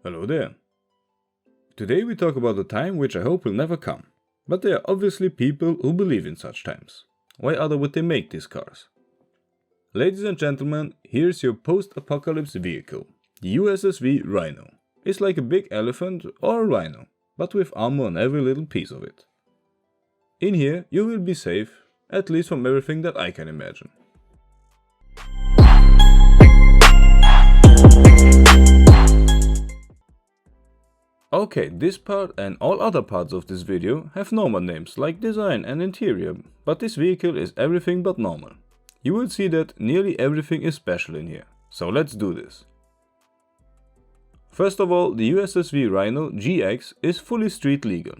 Hello there. Today we talk about a time which I hope will never come. But there are obviously people who believe in such times. Why other would they make these cars? Ladies and gentlemen, here's your post-apocalypse vehicle, the USSV Rhino. It's like a big elephant or a rhino, but with armor on every little piece of it. In here you will be safe, at least from everything that I can imagine. Okay, this part and all other parts of this video have normal names like design and interior, but this vehicle is everything but normal. You will see that nearly everything is special in here, so let's do this. First of all, the USSV Rhino GX is fully street legal.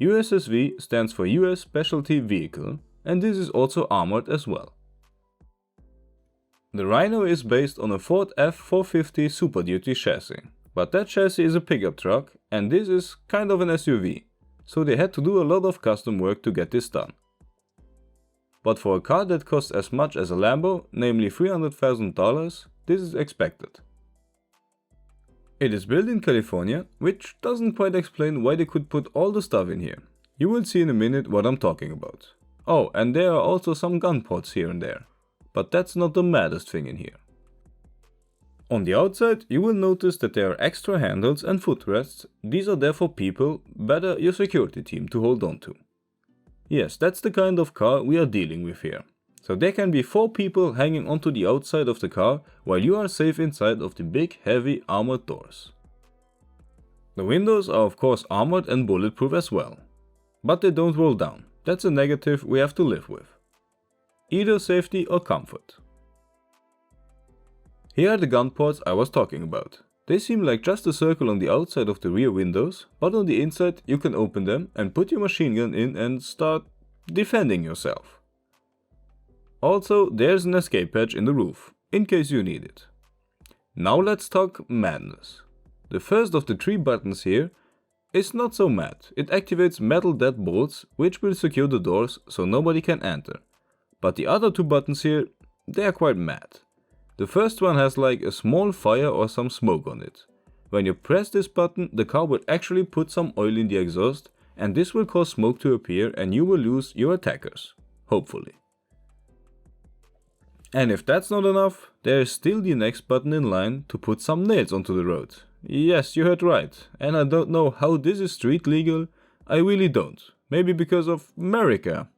USSV stands for US Specialty Vehicle, and this is also armored as well. The Rhino is based on a Ford F450 Super Duty chassis. But that chassis is a pickup truck and this is kind of an SUV, so they had to do a lot of custom work to get this done. But for a car that costs as much as a Lambo, namely $300,000, this is expected. It is built in California, which doesn't quite explain why they could put all the stuff in here. You will see in a minute what I'm talking about. Oh, and there are also some gun ports here and there, but that's not the maddest thing in here. On the outside, you will notice that there are extra handles and footrests. These are there for people, better your security team, to hold on to. Yes, that's the kind of car we are dealing with here. So there can be 4 people hanging onto the outside of the car while you are safe inside of the big, heavy armored doors. The windows are of course armored and bulletproof as well. But they don't roll down. That's a negative we have to live with. Either safety or comfort. Here are the gun ports I was talking about. They seem like just a circle on the outside of the rear windows, but on the inside you can open them and put your machine gun in and start defending yourself. Also, there's an escape hatch in the roof, in case you need it. Now let's talk madness. The first of the 3 buttons here is not so mad. It activates metal deadbolts which will secure the doors so nobody can enter. But the other 2 buttons here, they are quite mad. The first one has like a small fire or some smoke on it. When you press this button, the car will actually put some oil in the exhaust and this will cause smoke to appear and you will lose your attackers. Hopefully. And if that's not enough, there is still the next button in line to put some nails onto the road. Yes, you heard right. And I don't know how this is street legal. I really don't. Maybe because of America.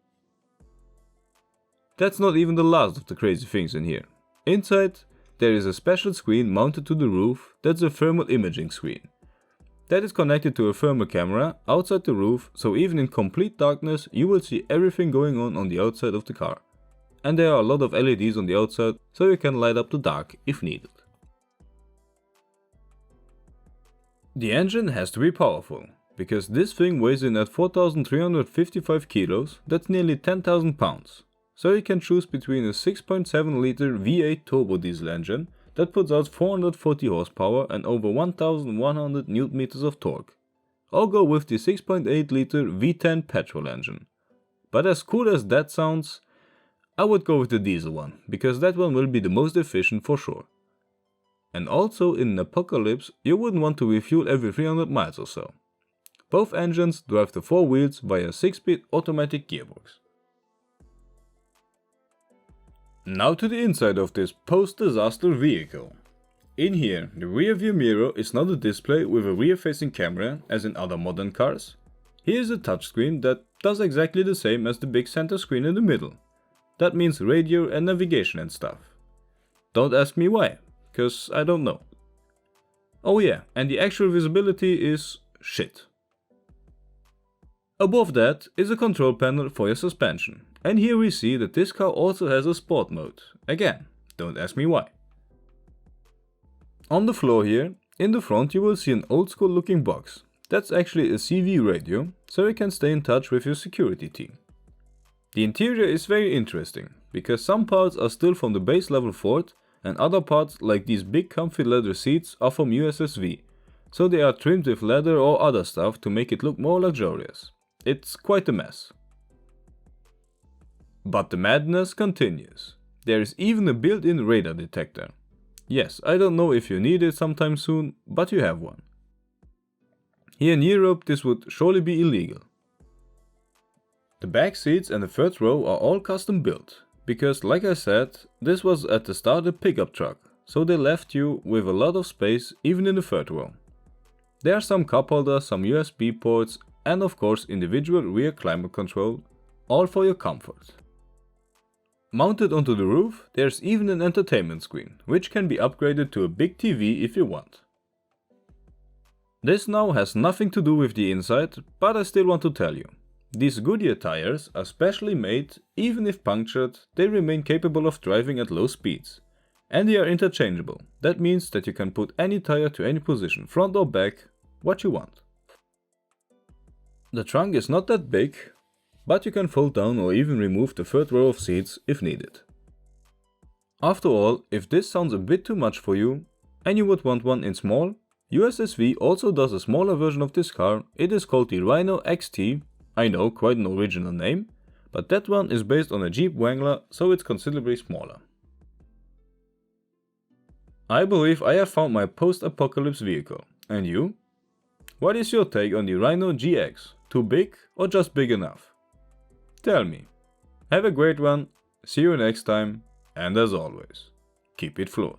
That's not even the last of the crazy things in here. Inside, there is a special screen mounted to the roof that's a thermal imaging screen. That is connected to a thermal camera outside the roof, so even in complete darkness you will see everything going on the outside of the car. And there are a lot of LEDs on the outside, so you can light up the dark if needed. The engine has to be powerful, because this thing weighs in at 4,355 kilos, that's nearly 10,000 pounds. So you can choose between a 6.7 liter V8 turbo diesel engine that puts out 440 horsepower and over 1,100 Nm of torque, or go with the 6.8 liter V10 petrol engine. But as cool as that sounds, I would go with the diesel one, because that one will be the most efficient for sure. And also in an apocalypse, you wouldn't want to refuel every 300 miles or so. Both engines drive the 4 wheels via a 6-speed automatic gearbox. Now to the inside of this post-disaster vehicle. In here, the rear view mirror is not a display with a rear-facing camera as in other modern cars. Here is a touchscreen that does exactly the same as the big center screen in the middle. That means radio and navigation and stuff. Don't ask me why, cause I don't know. Oh yeah, and the actual visibility is shit. Above that is a control panel for your suspension. And here we see that this car also has a sport mode. Again, don't ask me why. On the floor here, in the front you will see an old school looking box. That's actually a CV radio, so you can stay in touch with your security team. The interior is very interesting, because some parts are still from the base level Ford, and other parts like these big comfy leather seats are from USSV, so they are trimmed with leather or other stuff to make it look more luxurious. It's quite a mess. But the madness continues. There is even a built-in radar detector. Yes, I don't know if you need it sometime soon, but you have one. Here in Europe this would surely be illegal. The back seats and the third row are all custom built, because like I said, this was at the start a pickup truck, so they left you with a lot of space even in the third row. There are some cup holders, some USB ports and of course individual rear climate control, all for your comfort. Mounted onto the roof, there's even an entertainment screen, which can be upgraded to a big TV if you want. This now has nothing to do with the inside, but I still want to tell you. These Goodyear tires are specially made, even if punctured, they remain capable of driving at low speeds. And they are interchangeable, that means that you can put any tire to any position, front or back, what you want. The trunk is not that big, but you can fold down or even remove the third row of seats if needed. After all, if this sounds a bit too much for you, and you would want one in small, USSV also does a smaller version of this car. It is called the Rhino XT, I know, quite an original name, but that one is based on a Jeep Wrangler, so it's considerably smaller. I believe I have found my post-apocalypse vehicle, and you? What is your take on the Rhino GX? Too big or just big enough? Tell me. Have a great one, see you next time, and as always, keep it fluid.